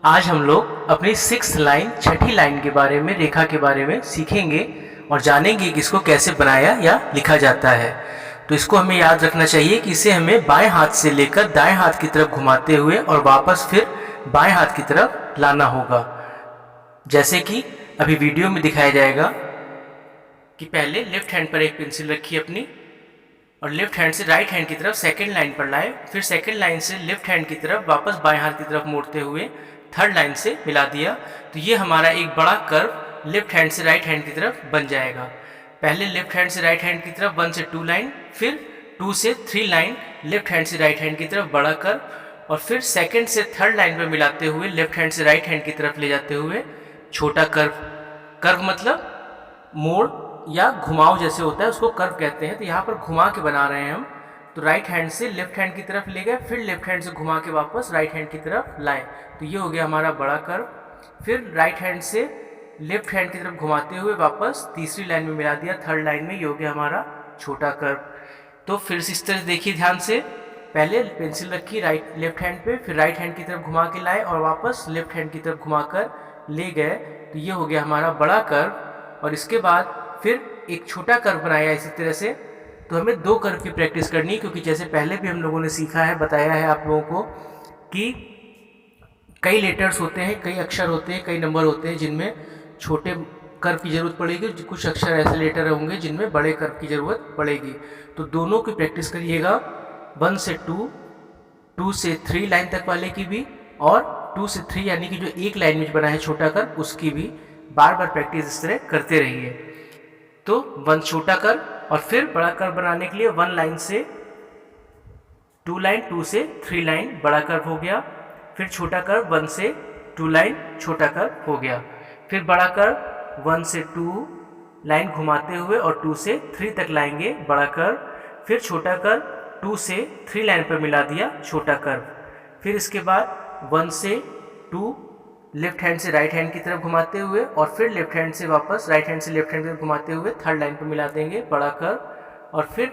आज हम लोग अपनी सिक्स्थ लाइन छठी लाइन के बारे में रेखा के बारे में सीखेंगे और जानेंगे कि इसको कैसे बनाया या लिखा जाता है। तो इसको हमें याद रखना चाहिए कि इसे हमें बाएं हाथ से लेकर दाएं हाथ की तरफ घुमाते हुए और वापस फिर बाएं हाथ की तरफ लाना होगा। जैसे कि अभी वीडियो में दिखाया जाएगा कि पहले लेफ्ट हैंड पर एक पेंसिल रखी अपनी और लेफ्ट हैंड से राइट हैंड की तरफ सेकेंड लाइन पर लाए, फिर सेकेंड लाइन से लेफ्ट हैंड की तरफ वापस बाएं हाथ की तरफ मोड़ते हुए थर्ड लाइन से मिला दिया। तो ये हमारा एक बड़ा कर्व लेफ्ट हैंड से राइट हैंड की तरफ बन जाएगा। पहले लेफ्ट हैंड से राइट हैंड की तरफ 1 से 2 लाइन, फिर 2 से 3 लाइन लेफ्ट हैंड से राइट हैंड की तरफ बड़ा कर्व, और फिर सेकेंड से थर्ड लाइन पर मिलाते हुए लेफ्ट हैंड से राइट हैंड की तरफ ले जाते हुए छोटा कर्व। कर्व मतलब मोड़ या घुमाव जैसे होता है, उसको कर्व कहते हैं। तो यहाँ पर घुमा के बना रहे हैं हम। तो राइट हैंड से लेफ्ट हैंड की तरफ ले गए, फिर लेफ्ट हैंड से घुमा के वापस राइट हैंड की तरफ लाए। तो ये हो गया हमारा बड़ा कर्व। फिर राइट हैंड से लेफ्ट हैंड की तरफ घुमाते हुए वापस तीसरी लाइन में मिला दिया, थर्ड लाइन में। ये हो गया हमारा छोटा कर्व। तो फिर से इस तरह देखिए ध्यान से, पहले पेंसिल रखी लेफ्ट हैंड पे, फिर राइट हैंड की तरफ घुमा के लाए और वापस लेफ्ट हैंड की तरफ घुमाकर ले गए। तो ये हो गया हमारा बड़ा कर्व। और इसके बाद फिर एक छोटा कर्व बनाया इसी तरह से। तो हमें 2 कर्व की प्रैक्टिस करनी है, क्योंकि जैसे पहले भी हम लोगों ने सीखा है, बताया है आप लोगों को कि कई लेटर्स होते हैं, कई अक्षर होते हैं, कई नंबर होते हैं जिनमें छोटे कर्व की ज़रूरत पड़ेगी, कुछ अक्षर ऐसे लेटर होंगे जिनमें बड़े कर्व की ज़रूरत पड़ेगी। तो दोनों की प्रैक्टिस करिएगा, 1 से 2, 2 से 3 लाइन तक वाले की भी, और 2 से 3 यानी कि जो एक लाइन में बना है छोटा कर्व उसकी भी बार बार प्रैक्टिस इस तरह करते रहिए। तो 1 छोटा कर्व और फिर बड़ा कर्व बनाने के लिए 1 लाइन से 2 लाइन, 2 से 3 लाइन बड़ा कर्व हो गया। फिर छोटा कर्व 1 से 2 लाइन छोटा कर्व हो गया। फिर बड़ा कर्व 1 से 2 लाइन घुमाते हुए और 2 से 3 तक लाएंगे बड़ा कर्व। फिर छोटा कर्व 2 से 3 लाइन पर मिला दिया छोटा कर्व। फिर इसके बाद 1 से 2 लेफ्ट हैंड से राइट हैंड की तरफ घुमाते हुए और फिर लेफ्ट हैंड से वापस राइट हैंड से लेफ्ट हैंड की तरफ घुमाते हुए थर्ड लाइन पर मिला देंगे बड़ा कर्व। और फिर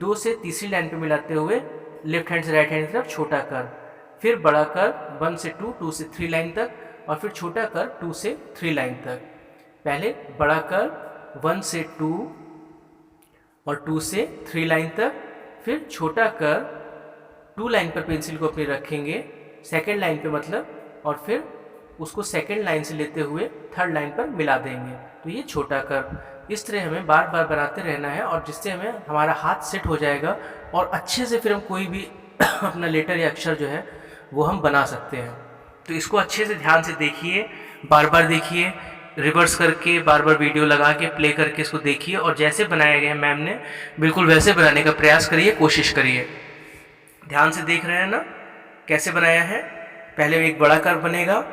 2 से तीसरी लाइन पर मिलाते हुए लेफ्ट हैंड से राइट हैंड की तरफ छोटा कर्व। फिर बड़ा कर्व 1 से 2, 2 से 3 लाइन तक, और फिर छोटा कर्व 2 से 3 लाइन तक। पहले बड़ा कर्व 1 से 2 और 2 से 3 लाइन तक, फिर छोटा कर्व 2 लाइन पर पेंसिल को अपनी रखेंगे, सेकेंड लाइन पे मतलब, और फिर उसको सेकेंड लाइन से लेते हुए थर्ड लाइन पर मिला देंगे। तो ये छोटा कर्व। इस तरह हमें बार बार बनाते रहना है, और जिससे हमें हमारा हाथ सेट हो जाएगा और अच्छे से फिर हम कोई भी अपना लेटर या अक्षर जो है वो हम बना सकते हैं। तो इसको अच्छे से ध्यान से देखिए, बार बार देखिए, रिवर्स करके बार बार वीडियो लगा के प्ले करके इसको देखिए, और जैसे बनाया गया है मैम ने बिल्कुल वैसे बनाने का प्रयास करिए, कोशिश करिए। ध्यान से देख रहे हैं ना कैसे बनाया है। पहले एक बड़ा कर्व बनेगा,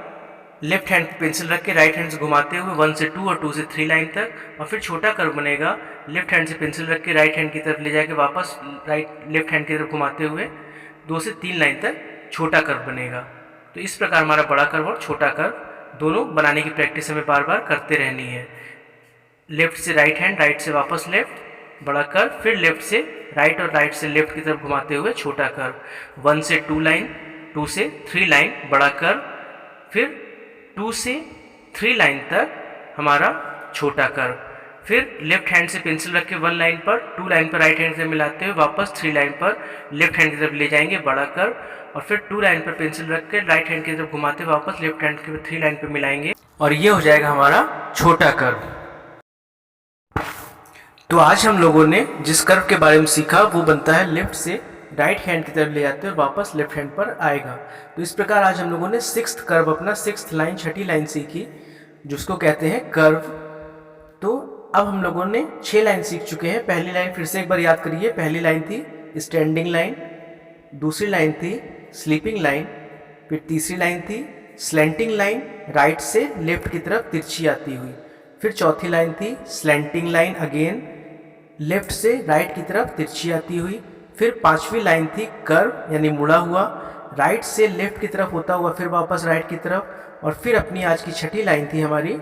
लेफ्ट हैंड पेंसिल रख के राइट हैंड से घुमाते हुए 1 से 2 और 2 से 3 लाइन तक, और फिर छोटा कर्व बनेगा, लेफ्ट हैंड से पेंसिल रख के राइट हैंड की तरफ ले जाके वापस लेफ्ट हैंड की तरफ घुमाते हुए 2 से 3 लाइन तक छोटा कर्व बनेगा। तो इस प्रकार हमारा बड़ा कर्व और छोटा कर्व दोनों बनाने की प्रैक्टिस हमें बार बार करते रहनी है। लेफ्ट से राइट हैंड, राइट से वापस लेफ्ट बड़ा कर्व, फिर लेफ्ट से राइट और राइट से लेफ्ट की तरफ घुमाते हुए छोटा कर्व, 1 से 2 लाइन, 2 से 3 लाइन बड़ा कर्व, फिर 2 से 3 लाइन तक हमारा छोटा कर्व। फिर लेफ्ट हैंड से पेंसिल रख के 1 लाइन पर, 2 लाइन पर राइट हैंड से मिलाते हुए वापस 3 लाइन पर लेफ्ट हैंड की तरफ ले जाएंगे बड़ा कर्व, और फिर 2 लाइन पर पेंसिल रख के राइट हैंड की तरफ घुमाते हुए वापस लेफ्ट हैंड की 3 लाइन पर मिलाएंगे, और ये हो जाएगा हमारा छोटा कर्व। तो आज हम लोगों ने जिस कर्व के बारे में सीखा वो बनता है लेफ्ट से राइट हैंड की तरफ ले जाते हैं और वापस लेफ्ट हैंड पर आएगा। तो इस प्रकार आज हम लोगों ने सिक्स्थ कर्व, अपना सिक्स्थ लाइन, छठी लाइन सीखी, जिसको कहते हैं कर्व। तो अब हम लोगों ने 6 लाइन सीख चुके हैं। पहली लाइन फिर से एक बार याद करिए। पहली लाइन थी स्टैंडिंग लाइन, दूसरी लाइन थी स्लीपिंग लाइन, फिर तीसरी लाइन थी स्लैंटिंग लाइन, राइट से लेफ्ट की तरफ तिरछी आती हुई, फिर चौथी लाइन थी स्लैंटिंग लाइन, अगेन लेफ्ट से राइट की तरफ तिरछी आती हुई, फिर पांचवी लाइन थी कर्व यानी मुड़ा हुआ, राइट से लेफ्ट की तरफ होता हुआ फिर वापस राइट की तरफ, और फिर अपनी आज की छठी लाइन थी हमारी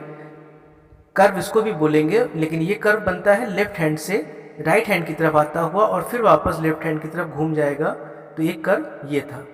कर्व, इसको भी बोलेंगे, लेकिन ये कर्व बनता है लेफ्ट हैंड से राइट हैंड की तरफ आता हुआ और फिर वापस लेफ्ट हैंड की तरफ घूम जाएगा। तो ये कर्व ये था।